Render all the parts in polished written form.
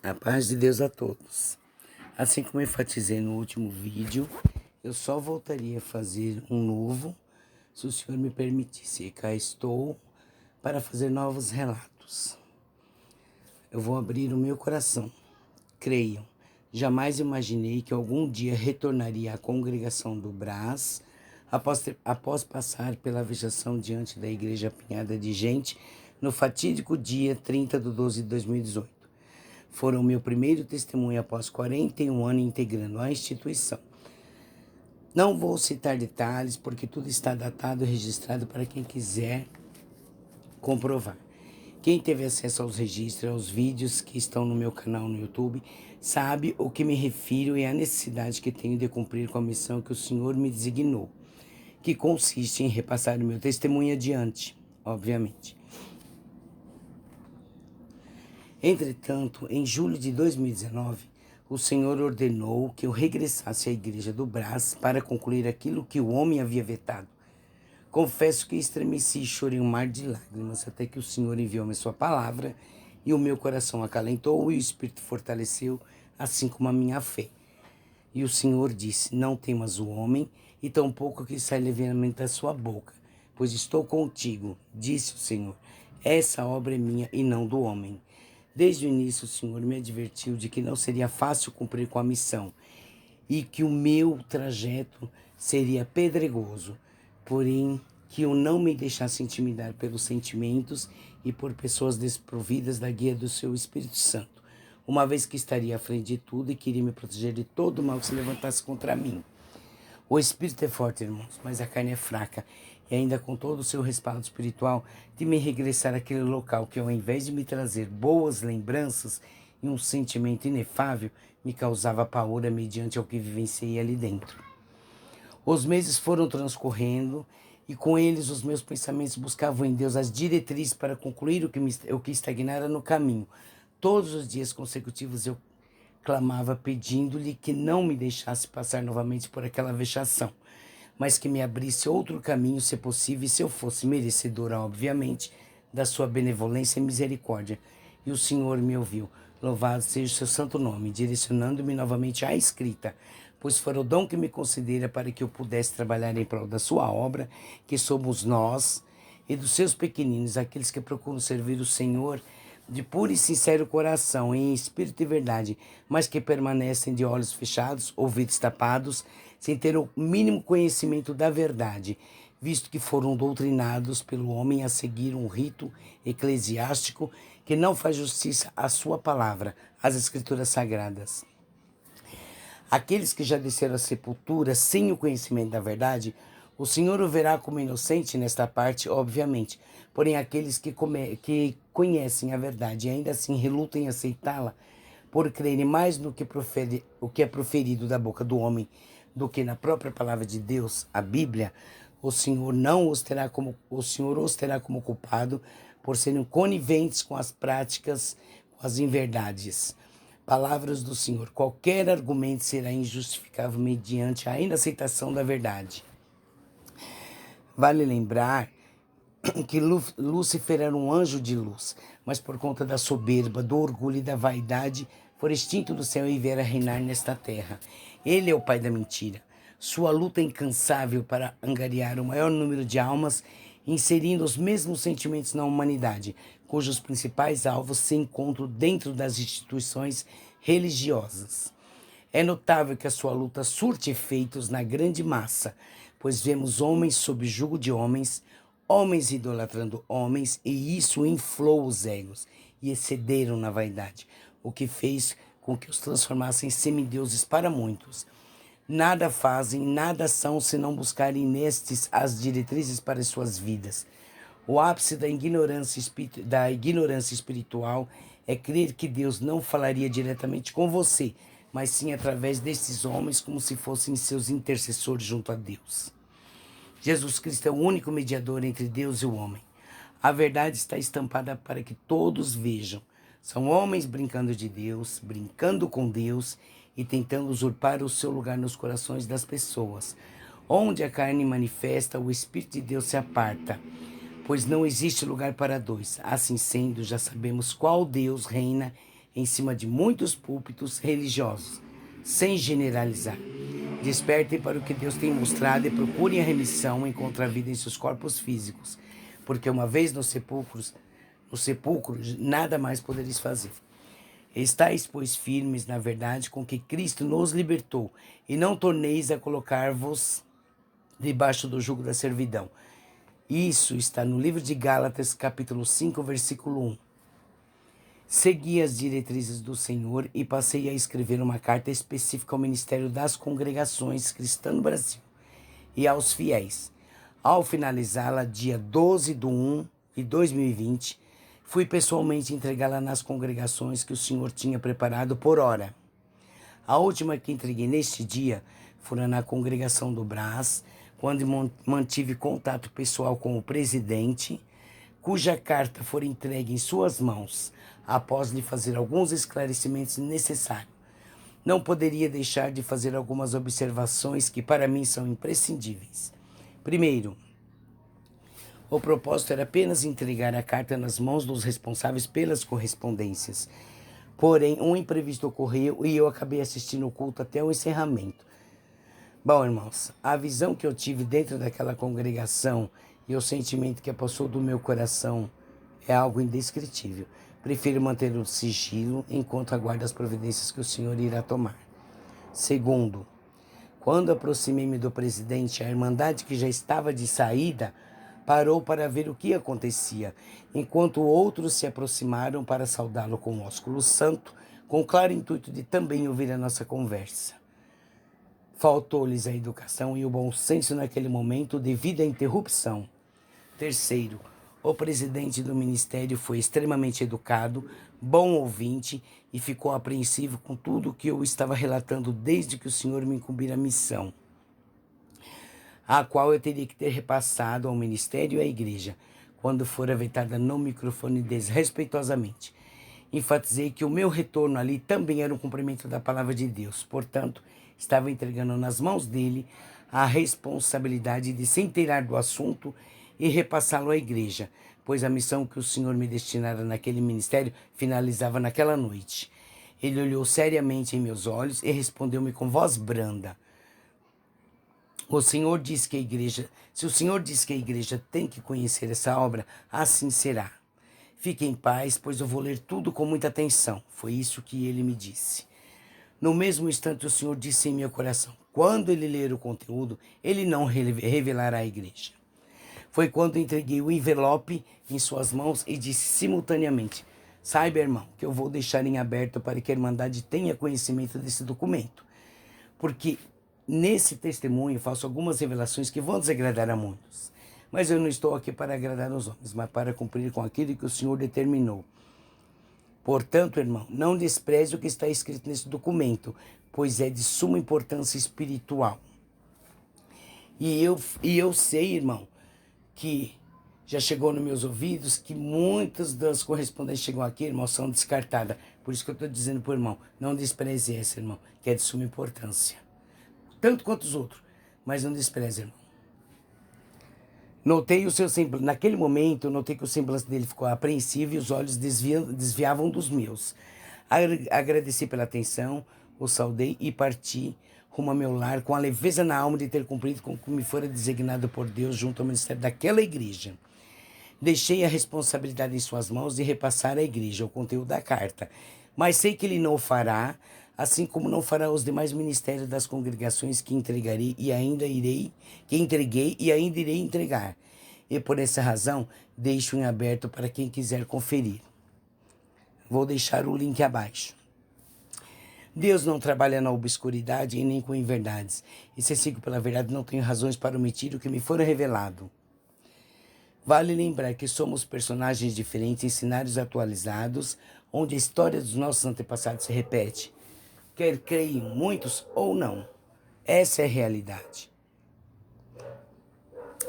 A paz de Deus a todos. Assim como enfatizei no último vídeo, eu só voltaria a fazer um novo, se o Senhor me permitisse. E cá estou para fazer novos relatos. Eu vou abrir o meu coração. Creiam, jamais imaginei que algum dia retornaria à congregação do Brás, após passar pela vexação diante da igreja apinhada de gente, no fatídico dia 30 de 12 de 2018. Foram meu primeiro testemunho após 41 anos integrando a instituição. Não vou citar detalhes, porque tudo está datado e registrado para quem quiser comprovar. Quem teve acesso aos registros, aos vídeos que estão no meu canal no YouTube, sabe o que me refiro e a necessidade que tenho de cumprir com a missão que o Senhor me designou, que consiste em repassar o meu testemunho adiante, obviamente. Entretanto, em julho de 2019, o Senhor ordenou que eu regressasse à igreja do Brás para concluir aquilo que o homem havia vetado. Confesso que estremeci e chorei um mar de lágrimas até que o Senhor enviou-me sua palavra e o meu coração acalentou e o Espírito fortaleceu, assim como a minha fé. E o Senhor disse, não temas o homem e tampouco que sai levianamente da sua boca, pois estou contigo, disse o Senhor. Essa obra é minha e não do homem. Desde o início, o Senhor me advertiu de que não seria fácil cumprir com a missão e que o meu trajeto seria pedregoso, porém que eu não me deixasse intimidar pelos sentimentos e por pessoas desprovidas da guia do seu Espírito Santo, uma vez que estaria à frente de tudo e queria me proteger de todo o mal que se levantasse contra mim. O espírito é forte, irmãos, mas a carne é fraca. E ainda com todo o seu respaldo espiritual, de me regressar àquele local que, ao invés de me trazer boas lembranças e um sentimento inefável, me causava pavor mediante ao que vivenciei ali dentro. Os meses foram transcorrendo e com eles os meus pensamentos buscavam em Deus as diretrizes para concluir o que estagnara no caminho. Todos os dias consecutivos eu clamava pedindo-lhe que não me deixasse passar novamente por aquela vexação, mas que me abrisse outro caminho, se possível, e se eu fosse merecedora, obviamente, da sua benevolência e misericórdia. E o Senhor me ouviu. Louvado seja o seu santo nome, direcionando-me novamente à escrita, pois foi o dom que me considera para que eu pudesse trabalhar em prol da sua obra, que somos nós, e dos seus pequeninos, aqueles que procuram servir o Senhor de puro e sincero coração, em espírito e verdade, mas que permanecem de olhos fechados, ouvidos tapados, sem ter o mínimo conhecimento da verdade, visto que foram doutrinados pelo homem a seguir um rito eclesiástico que não faz justiça à sua palavra, às escrituras sagradas. Aqueles que já desceram à sepultura sem o conhecimento da verdade, o Senhor o verá como inocente nesta parte, obviamente. Porém, aqueles que conhecem a verdade e ainda assim relutam em aceitá-la, por crerem mais no que o que é proferido da boca do homem do que na própria palavra de Deus, a Bíblia, o Senhor os terá como culpado por serem coniventes com as práticas, com as inverdades. Palavras do Senhor. Qualquer argumento será injustificável mediante a inaceitação da verdade. Vale lembrar que Lúcifer era um anjo de luz, mas por conta da soberba, do orgulho e da vaidade, foi extinto do céu e viera reinar nesta terra. Ele é o pai da mentira. Sua luta é incansável para angariar o maior número de almas, inserindo os mesmos sentimentos na humanidade, cujos principais alvos se encontram dentro das instituições religiosas. É notável que a sua luta surte efeitos na grande massa, pois vemos homens sob jugo de homens, homens idolatrando homens, e isso inflou os egos e excederam na vaidade, o que fez com que os transformassem em semideuses para muitos. Nada fazem, nada são, senão buscarem nestes as diretrizes para suas vidas. O ápice da ignorância espiritual é crer que Deus não falaria diretamente com você, mas sim através desses homens como se fossem seus intercessores junto a Deus. Jesus Cristo é o único mediador entre Deus e o homem. A verdade está estampada para que todos vejam. São homens brincando de Deus, brincando com Deus e tentando usurpar o seu lugar nos corações das pessoas. Onde a carne manifesta, o Espírito de Deus se aparta, pois não existe lugar para dois. Assim sendo, já sabemos qual Deus reina em cima de muitos púlpitos religiosos, sem generalizar. Despertem para o que Deus tem mostrado e procurem a remissão e encontrar vida em seus corpos físicos, porque uma vez no sepulcro, nada mais podereis fazer. Estais, pois, firmes na verdade com que Cristo nos libertou, e não torneis a colocar-vos debaixo do jugo da servidão. Isso está no livro de Gálatas, capítulo 5, versículo 1. Segui as diretrizes do Senhor e passei a escrever uma carta específica ao Ministério das Congregações Cristãs no Brasil e aos fiéis. Ao finalizá-la, dia 12 de 1 de 2020, fui pessoalmente entregá-la nas congregações que o Senhor tinha preparado por hora. A última que entreguei neste dia foi na congregação do Brás, quando mantive contato pessoal com o presidente, cuja carta foi entregue em suas mãos, após lhe fazer alguns esclarecimentos necessários. Não poderia deixar de fazer algumas observações que para mim são imprescindíveis. Primeiro, o propósito era apenas entregar a carta nas mãos dos responsáveis pelas correspondências. Porém, um imprevisto ocorreu e eu acabei assistindo o culto até o encerramento. Bom, irmãos, a visão que eu tive dentro daquela congregação e o sentimento que passou do meu coração é algo indescritível. Prefiro manter o sigilo enquanto aguardo as providências que o Senhor irá tomar. Segundo, quando aproximei-me do presidente, a irmandade que já estava de saída parou para ver o que acontecia, enquanto outros se aproximaram para saudá-lo com o ósculo santo, com o claro intuito de também ouvir a nossa conversa. Faltou-lhes a educação e o bom senso naquele momento devido à interrupção. Terceiro, o presidente do ministério foi extremamente educado, bom ouvinte e ficou apreensivo com tudo o que eu estava relatando desde que o Senhor me incumbira a missão, a qual eu teria que ter repassado ao ministério e à igreja, quando for aventada no microfone desrespeitosamente. Enfatizei que o meu retorno ali também era um cumprimento da palavra de Deus, portanto, estava entregando nas mãos dele a responsabilidade de se inteirar do assunto e repassá-lo à igreja, pois a missão que o Senhor me destinara naquele ministério finalizava naquela noite. Ele olhou seriamente em meus olhos e respondeu-me com voz branda: se o Senhor diz que a igreja tem que conhecer essa obra, assim será. Fique em paz, pois eu vou ler tudo com muita atenção. Foi isso que ele me disse. No mesmo instante, o Senhor disse em meu coração: quando ele ler o conteúdo, ele não revelará à igreja. Foi quando entreguei o envelope em suas mãos e disse simultaneamente: saiba, irmão, que eu vou deixar em aberto para que a Irmandade tenha conhecimento desse documento, porque nesse testemunho faço algumas revelações que vão desagradar a muitos. Mas eu não estou aqui para agradar os homens, mas para cumprir com aquilo que o Senhor determinou. Portanto, irmão, não despreze o que está escrito nesse documento, pois é de suma importância espiritual. E eu sei, irmão, que já chegou nos meus ouvidos que muitas das correspondências que chegam aqui, irmão, são descartadas. Por isso que eu estou dizendo para o irmão, não despreze essa, irmão, que é de suma importância. Tanto quanto os outros, mas não despreze, irmão. Notei o seu semblante, naquele momento, eu notei que o semblante dele ficou apreensivo e os olhos desviavam dos meus. Agradeci pela atenção, o saudei e parti rumo ao meu lar com a leveza na alma de ter cumprido com o que me fora designado por Deus junto ao ministério daquela igreja. Deixei a responsabilidade em suas mãos de repassar à igreja o conteúdo da carta, mas sei que ele não o fará, assim como não fará os demais ministérios das congregações que entreguei e ainda irei entregar. E por essa razão, deixo em aberto para quem quiser conferir. Vou deixar o link abaixo. Deus não trabalha na obscuridade e nem com inverdades. E se sigo pela verdade, não tenho razões para omitir o que me for revelado. Vale lembrar que somos personagens diferentes em cenários atualizados, onde a história dos nossos antepassados se repete. Quer creiam muitos ou não. Essa é a realidade.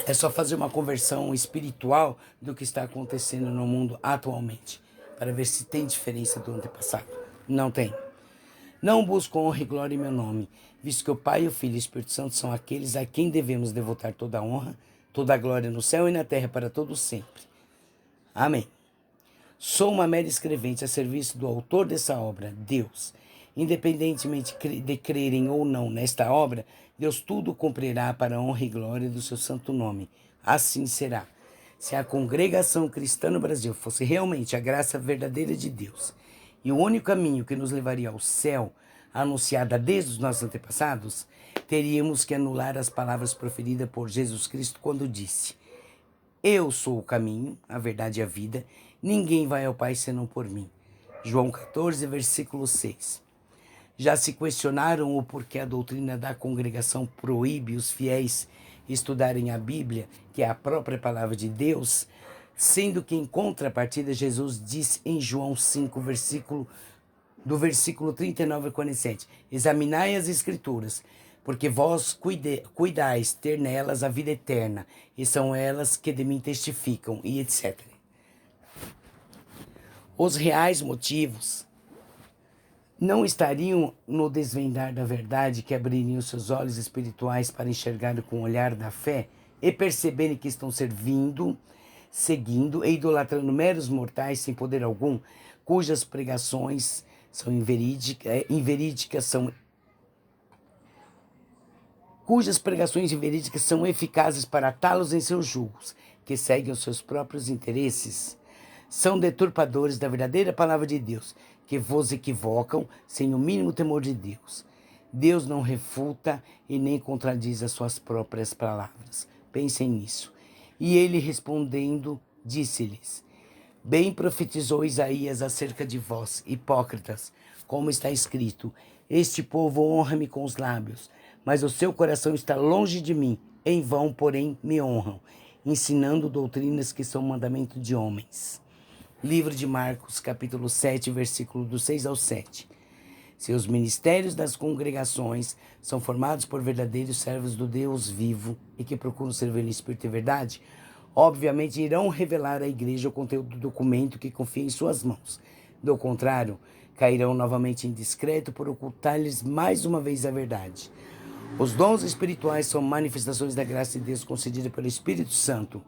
É só fazer uma conversão espiritual do que está acontecendo no mundo atualmente, para ver se tem diferença do antepassado. Não tem. Não busco honra e glória em meu nome, visto que o Pai, o Filho e o Espírito Santo são aqueles a quem devemos devotar toda a honra, toda a glória no céu e na terra para todos sempre. Amém. Sou uma mera escrevente a serviço do autor dessa obra, Deus. Independentemente de crerem ou não nesta obra, Deus tudo cumprirá para a honra e glória do seu santo nome. Assim será. Se a congregação cristã no Brasil fosse realmente a graça verdadeira de Deus e o único caminho que nos levaria ao céu, anunciada desde os nossos antepassados, teríamos que anular as palavras proferidas por Jesus Cristo quando disse: Eu sou o caminho, a verdade e a vida, ninguém vai ao Pai senão por mim. João 14, versículo 6. Já se questionaram o porquê a doutrina da congregação proíbe os fiéis estudarem a Bíblia, que é a própria palavra de Deus, sendo que em contrapartida Jesus disse em João 5, versículo 39 a 47, examinai as Escrituras, porque vós cuidais ter nelas a vida eterna, e são elas que de mim testificam, e etc. Os reais motivos não estariam no desvendar da verdade que abririam seus olhos espirituais para enxergar com o olhar da fé e perceberem que estão seguindo e idolatrando meros mortais sem poder algum, cujas pregações são inverídicas são eficazes para atá-los em seus julgos, que seguem os seus próprios interesses, são deturpadores da verdadeira palavra de Deus, que vos equivocam sem o mínimo temor de Deus. Deus não refuta e nem contradiz as suas próprias palavras. Pensem nisso. E ele respondendo, disse-lhes: Bem profetizou Isaías acerca de vós, hipócritas, como está escrito: Este povo honra-me com os lábios, mas o seu coração está longe de mim. Em vão, porém, me honram, ensinando doutrinas que são mandamento de homens. Livro de Marcos, capítulo 7, versículo do 6 ao 7. Se os ministérios das congregações são formados por verdadeiros servos do Deus vivo e que procuram servir em espírito e verdade, obviamente irão revelar à igreja o conteúdo do documento que confia em suas mãos. Do contrário, cairão novamente em descrédito por ocultar-lhes mais uma vez a verdade. Os dons espirituais são manifestações da graça de Deus concedida pelo Espírito Santo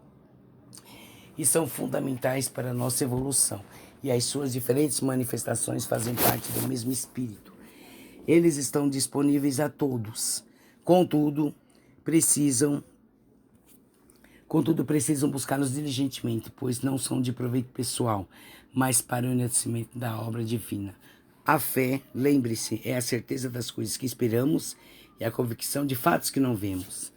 e são fundamentais para a nossa evolução. E as suas diferentes manifestações fazem parte do mesmo Espírito. Eles estão disponíveis a todos. Contudo, precisam buscá-los diligentemente, pois não são de proveito pessoal, mas para o enaltecimento da obra divina. A fé, lembre-se, é a certeza das coisas que esperamos e a convicção de fatos que não vemos.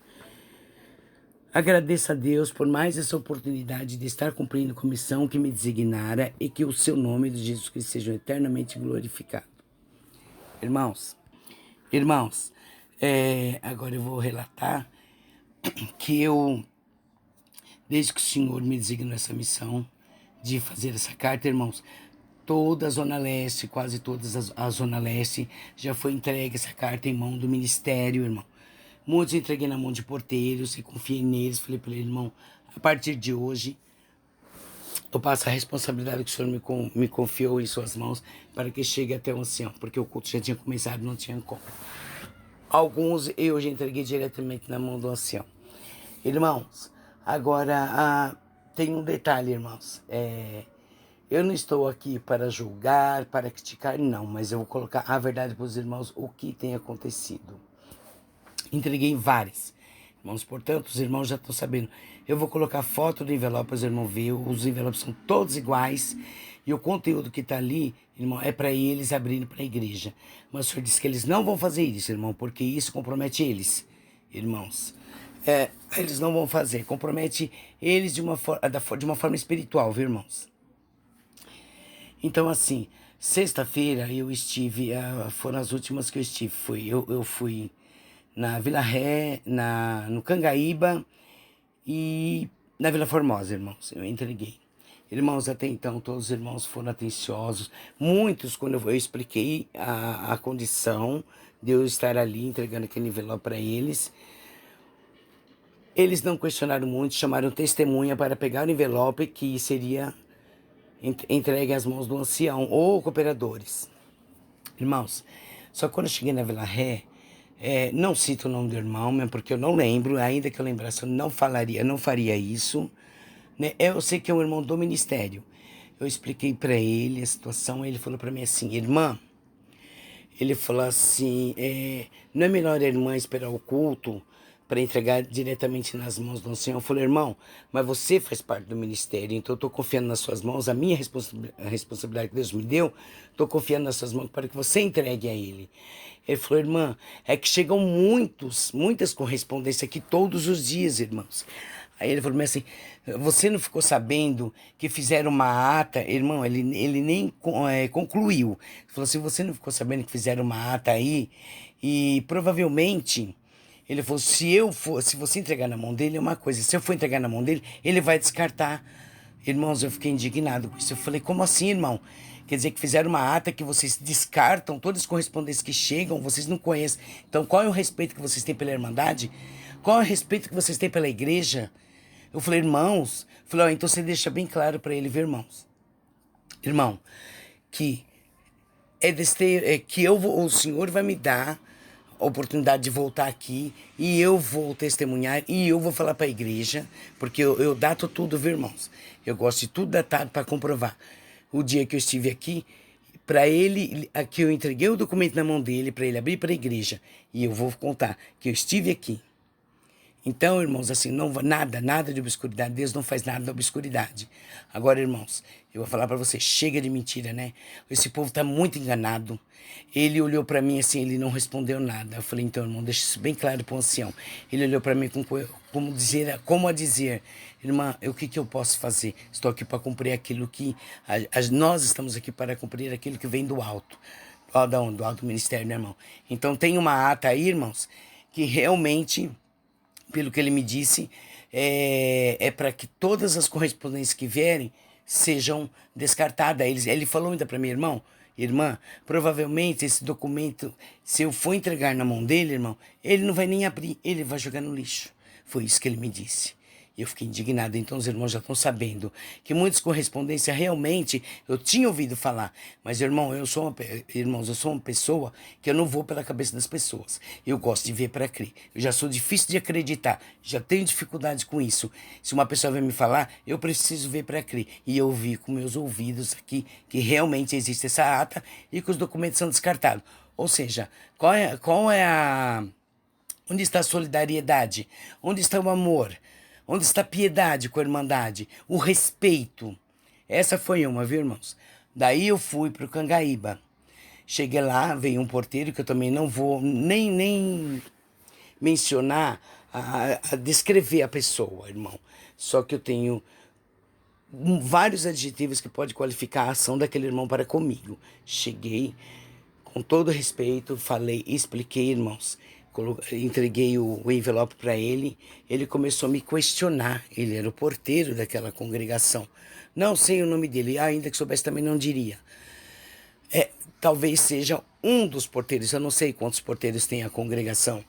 Agradeço a Deus por mais essa oportunidade de estar cumprindo a comissão que me designara e que o seu nome de Jesus Cristo seja eternamente glorificado. Irmãos, agora eu vou relatar que desde que o Senhor me designou essa missão de fazer essa carta, irmãos, toda a Zona Leste, quase todas a Zona Leste, já foi entregue essa carta em mão do ministério, irmão. Muitos entreguei na mão de porteiros e confiei neles. Falei para ele: irmão, a partir de hoje, eu passo a responsabilidade que o Senhor me confiou em suas mãos para que chegue até o ancião, porque o culto já tinha começado, não tinha como. Alguns eu já entreguei diretamente na mão do ancião. Irmãos, agora tem um detalhe, irmãos. Eu não estou aqui para julgar, para criticar, não, mas eu vou colocar a verdade para os irmãos, o que tem acontecido. Entreguei várias. Irmãos, portanto, os irmãos já estão sabendo. Eu vou colocar foto do envelope para os irmãos verem. Os envelopes são todos iguais. E o conteúdo que está ali, irmão, é para eles abrirem para a igreja. Mas o Senhor disse que eles não vão fazer isso, irmão, porque isso compromete eles, irmãos. Eles não vão fazer. Compromete eles de uma forma espiritual, viu, irmãos? Então, assim, sexta-feira eu estive, foram as últimas que eu estive. Eu fui na Vila Ré, no Cangaíba e na Vila Formosa, irmãos. Eu entreguei. Irmãos, até então, todos os irmãos foram atenciosos. Muitos, quando eu expliquei a condição de eu estar ali entregando aquele envelope para eles, eles não questionaram muito, chamaram testemunha para pegar o envelope que seria entregue às mãos do ancião ou cooperadores. Irmãos, só quando eu cheguei na Vila Ré, não cito o nome do irmão, mesmo porque eu não lembro, ainda que eu lembrasse, eu não faria isso. Né? Eu sei que é um irmão do ministério. Eu expliquei para ele a situação, ele falou para mim assim, irmã, ele falou assim, não é melhor a irmã esperar o culto para entregar diretamente nas mãos do Senhor? Eu falei, irmão, mas você faz parte do ministério, então eu estou confiando nas suas mãos, a responsabilidade que Deus me deu, estou confiando nas suas mãos para que você entregue a Ele. Ele falou, irmã, é que chegam muitas correspondências aqui todos os dias, irmãos. Aí ele falou assim, você não ficou sabendo que fizeram uma ata? Irmão, ele nem concluiu. Ele falou assim, você não ficou sabendo que fizeram uma ata aí? E provavelmente, ele falou, se você entregar na mão dele é uma coisa, se eu for entregar na mão dele, ele vai descartar. Irmãos, eu fiquei indignado com isso. Eu falei, como assim, irmão? Quer dizer que fizeram uma ata que vocês descartam todas as correspondências que chegam, vocês não conhecem. Então, qual é o respeito que vocês têm pela Irmandade? Qual é o respeito que vocês têm pela igreja? Eu falei, irmãos, falei, então você deixa bem claro para ele, viu, irmãos? Irmão, que o Senhor vai me dar a oportunidade de voltar aqui e eu vou testemunhar e eu vou falar para a igreja, porque eu dato tudo, viu, irmãos? Eu gosto de tudo datado para comprovar. O dia que eu estive aqui, para ele, aqui eu entreguei o documento na mão dele, para ele abrir para a igreja, e eu vou contar que eu estive aqui. Então, irmãos, assim, não nada de obscuridade. Deus não faz nada da obscuridade. Agora, irmãos, eu vou falar para você, chega de mentira, né? Esse povo tá muito enganado. Ele olhou para mim assim, ele não respondeu nada. Eu falei, então, irmão, deixa isso bem claro para o ancião. Ele olhou para mim como a dizer, irmã, o que eu posso fazer? Estou aqui para cumprir aquilo que nós estamos aqui para cumprir aquilo que vem do alto. Do alto ministério, né, irmão? Então tem uma ata aí, irmãos, que realmente, pelo que ele me disse, é para que todas as correspondências que vierem sejam descartadas. Ele falou ainda para mim, irmã, provavelmente esse documento, se eu for entregar na mão dele, irmão, ele não vai nem abrir, ele vai jogar no lixo. Foi isso que ele me disse. E eu fiquei indignado. Então os irmãos já estão sabendo que muitas correspondências realmente eu tinha ouvido falar. Mas, irmãos, eu sou uma pessoa que eu não vou pela cabeça das pessoas. Eu gosto de ver para crer. Eu já sou difícil de acreditar. Já tenho dificuldade com isso. Se uma pessoa vem me falar, eu preciso ver para crer. E eu vi com meus ouvidos aqui que realmente existe essa ata e que os documentos são descartados. Ou seja, onde está a solidariedade? Onde está o amor? Onde está a piedade com a irmandade? O respeito. Essa foi uma, viu, irmãos? Daí eu fui para o Cangaíba. Cheguei lá, veio um porteiro, que eu também não vou nem mencionar, a descrever a pessoa, irmão. Só que eu tenho vários adjetivos que pode qualificar a ação daquele irmão para comigo. Cheguei, com todo respeito, falei, expliquei, irmãos. Entreguei o envelope para ele, ele começou a me questionar. Ele era o porteiro daquela congregação. Não sei o nome dele, ainda que soubesse também não diria. Talvez seja um dos porteiros, eu não sei quantos porteiros tem a congregação.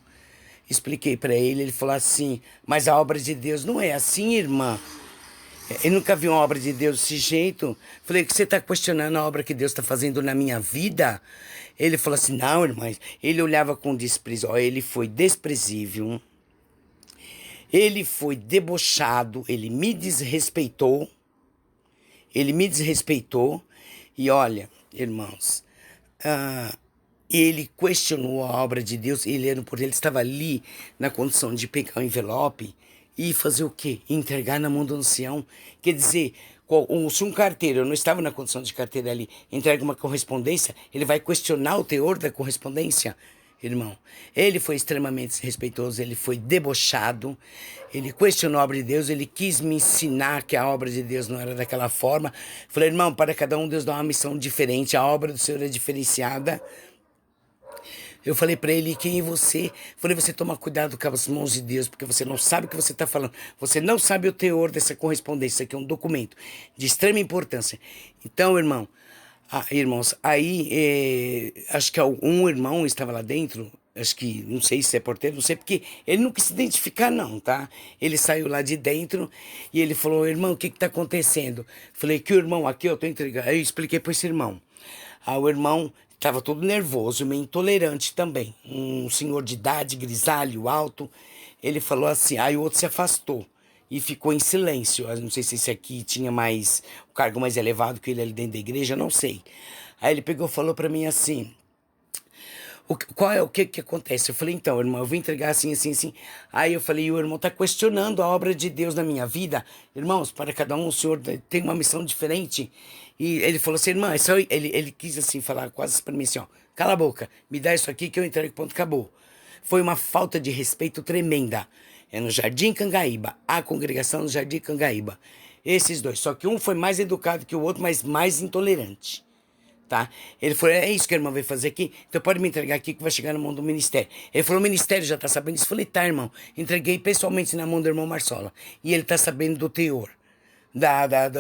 Expliquei para ele, ele falou assim, mas a obra de Deus não é assim, irmã. Eu nunca vi uma obra de Deus desse jeito. Falei, que você está questionando a obra que Deus está fazendo na minha vida? Ele falou assim, não, irmã. Ele olhava com desprezo. Ele foi desprezível. Ele foi debochado. Ele me desrespeitou. E olha, irmãos, ele questionou a obra de Deus. Ele estava ali na condição de pegar o envelope e fazer o quê? Entregar na mão do ancião. Quer dizer, se um carteiro, eu não estava na condição de carteiro ali, entrega uma correspondência, ele vai questionar o teor da correspondência, irmão. Ele foi extremamente desrespeitoso, ele foi debochado, ele questionou a obra de Deus, ele quis me ensinar que a obra de Deus não era daquela forma. Falei, irmão, para cada um Deus dá uma missão diferente, a obra do Senhor é diferenciada. Eu falei para ele, quem é você? Falei, você toma cuidado com as mãos de Deus, porque você não sabe o que você está falando. Você não sabe o teor dessa correspondência. Isso aqui é um documento de extrema importância. Então, irmãos, aí acho que um irmão estava lá dentro, acho que, não sei se é porteiro, não sei, porque ele não quis se identificar não, tá? Ele saiu lá de dentro e ele falou, irmão, o que está acontecendo? Falei, que o irmão aqui, eu estou entregando. Aí eu expliquei para esse irmão. O irmão estava todo nervoso, meio intolerante também. Um senhor de idade, grisalho, alto. Ele falou assim, aí o outro se afastou. e ficou em silêncio. Eu não sei se esse aqui tinha mais, o cargo mais elevado que ele ali dentro da igreja, não sei. Aí ele pegou e falou para mim assim, qual é o que acontece? Eu falei, então, irmão, eu vou entregar assim, assim, assim. Aí eu falei, o irmão está questionando a obra de Deus na minha vida. Irmãos, para cada um, o Senhor tem uma missão diferente. E ele falou assim, irmã, ele quis assim falar quase para mim assim, ó, cala a boca, me dá isso aqui que eu entrego, ponto, acabou. Foi uma falta de respeito tremenda. É no Jardim Cangaíba, a congregação no Jardim Cangaíba. Esses dois, só que um foi mais educado que o outro, mas mais intolerante. Tá? Ele falou, é isso que a irmã veio fazer aqui? Então pode me entregar aqui que vai chegar na mão do ministério. Ele falou, o ministério já tá sabendo disso. Eu falei, tá, irmão. Entreguei pessoalmente na mão do irmão Marsola. E ele tá sabendo do teor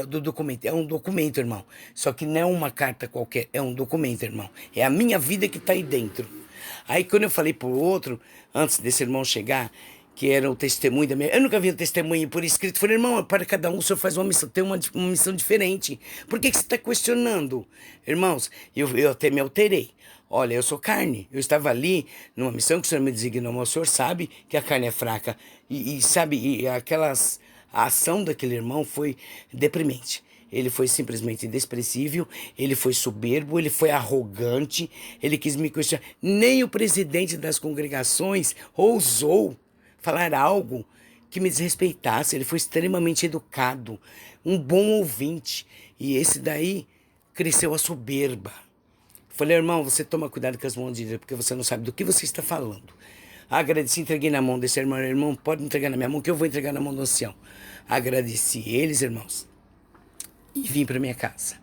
do documento. É um documento, irmão. Só que não é uma carta qualquer, é um documento, irmão. É a minha vida que tá aí dentro. Aí quando eu falei pro outro, antes desse irmão chegar, que era o testemunho da minha. Eu nunca vi um testemunho por escrito. Eu falei, irmão, para cada um o senhor faz uma missão, tem uma missão diferente. Por que você está questionando? Irmãos, eu até me alterei. Olha, eu sou carne. Eu estava ali numa missão que o senhor me designou, mas o senhor sabe que a carne é fraca. E sabe, a ação daquele irmão foi deprimente. Ele foi simplesmente desprezível, ele foi soberbo, ele foi arrogante, ele quis me questionar. Nem o presidente das congregações ousou falar algo que me desrespeitasse. Ele foi extremamente educado, um bom ouvinte. E esse daí cresceu a soberba. Falei, irmão, você toma cuidado com as mãos de Deus, porque você não sabe do que você está falando. Agradeci, entreguei na mão desse irmão. Irmão, pode entregar na minha mão, que eu vou entregar na mão do ancião. Agradeci eles, irmãos, e vim para minha casa.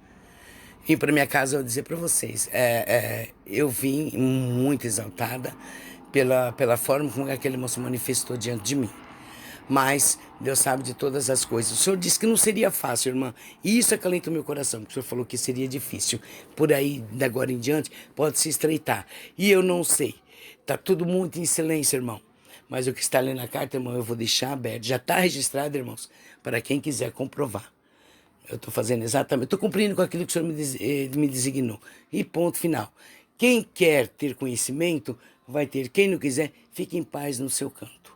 Vim para minha casa, eu vou dizer para vocês, eu vim muito exaltada pela forma como aquele irmão se manifestou diante de mim. Mas Deus sabe de todas as coisas. O Senhor disse que não seria fácil, irmã. E isso acalenta o meu coração, porque o Senhor falou que seria difícil. Por aí, de agora em diante, pode se estreitar. E eu não sei. Tá tudo muito em silêncio, irmão. Mas o que está ali na carta, irmão, eu vou deixar aberto. Já está registrado, irmãos, para quem quiser comprovar. Eu estou fazendo exatamente, estou cumprindo com aquilo que o Senhor me designou. E ponto final. Quem quer ter conhecimento, vai ter. Quem não quiser, fique em paz no seu canto.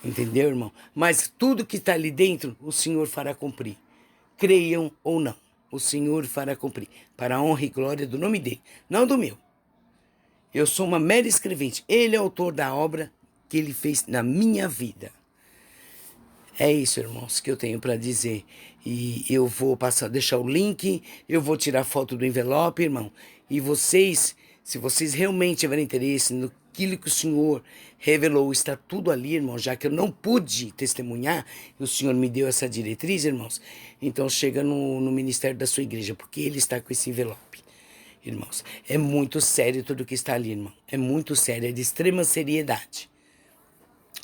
Entendeu, irmão? Mas tudo que está ali dentro, o Senhor fará cumprir. Creiam ou não, o Senhor fará cumprir. Para a honra e glória do nome dele, não do meu. Eu sou uma mera escrevente. Ele é autor da obra que ele fez na minha vida. É isso, irmãos, que eu tenho para dizer. E eu vou deixar o link, eu vou tirar foto do envelope, irmão. E vocês, se vocês realmente tiverem interesse no aquilo que o Senhor revelou, está tudo ali, irmão, já que eu não pude testemunhar, e o Senhor me deu essa diretriz, irmãos, então chega no ministério da sua igreja, porque ele está com esse envelope, irmãos. É muito sério tudo que está ali, irmão. É muito sério, é de extrema seriedade.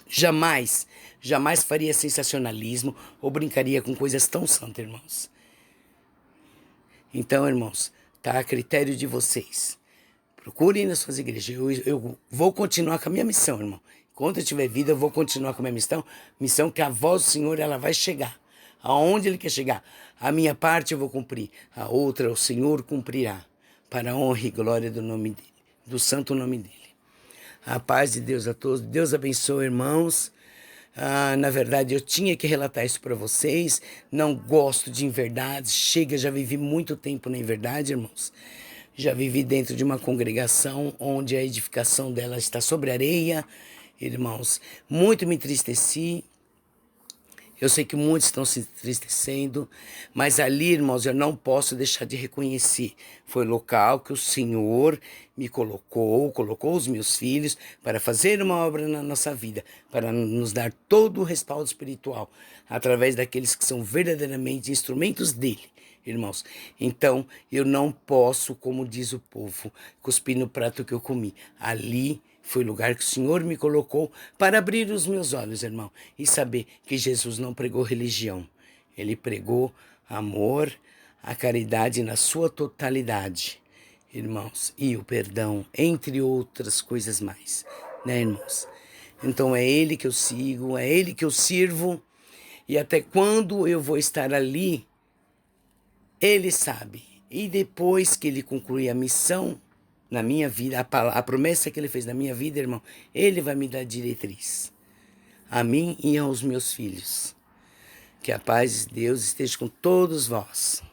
Jamais, jamais faria sensacionalismo ou brincaria com coisas tão santas, irmãos. Então, irmãos, tá a critério de vocês. Procurem nas suas igrejas. Eu vou continuar com a minha missão, irmão. Enquanto eu tiver vida, eu vou continuar com a minha missão. Missão que a voz do Senhor, ela vai chegar. Aonde Ele quer chegar. A minha parte eu vou cumprir. A outra o Senhor cumprirá. Para a honra e glória do nome dEle. Do santo nome dEle. A paz de Deus a todos. Deus abençoe, irmãos. Na verdade, eu tinha que relatar isso para vocês. Não gosto de inverdades. Chega, já vivi muito tempo na inverdade, irmãos. Já vivi dentro de uma congregação onde a edificação dela está sobre areia, irmãos. Muito me entristeci. Eu sei que muitos estão se entristecendo, mas ali, irmãos, eu não posso deixar de reconhecer. Foi o local que o Senhor me colocou os meus filhos para fazer uma obra na nossa vida, para nos dar todo o respaldo espiritual, através daqueles que são verdadeiramente instrumentos dele. Irmãos, então eu não posso, como diz o povo, cuspir no prato que eu comi. Ali foi o lugar que o Senhor me colocou para abrir os meus olhos, irmão, e saber que Jesus não pregou religião. Ele pregou amor, a caridade na sua totalidade, irmãos, e o perdão, entre outras coisas mais, né, irmãos? Então é Ele que eu sigo, é Ele que eu sirvo, e até quando eu vou estar ali, Ele sabe. E depois que Ele concluir a missão na minha vida, a promessa que Ele fez na minha vida, irmão, Ele vai me dar diretriz. A mim e aos meus filhos. Que a paz de Deus esteja com todos vós.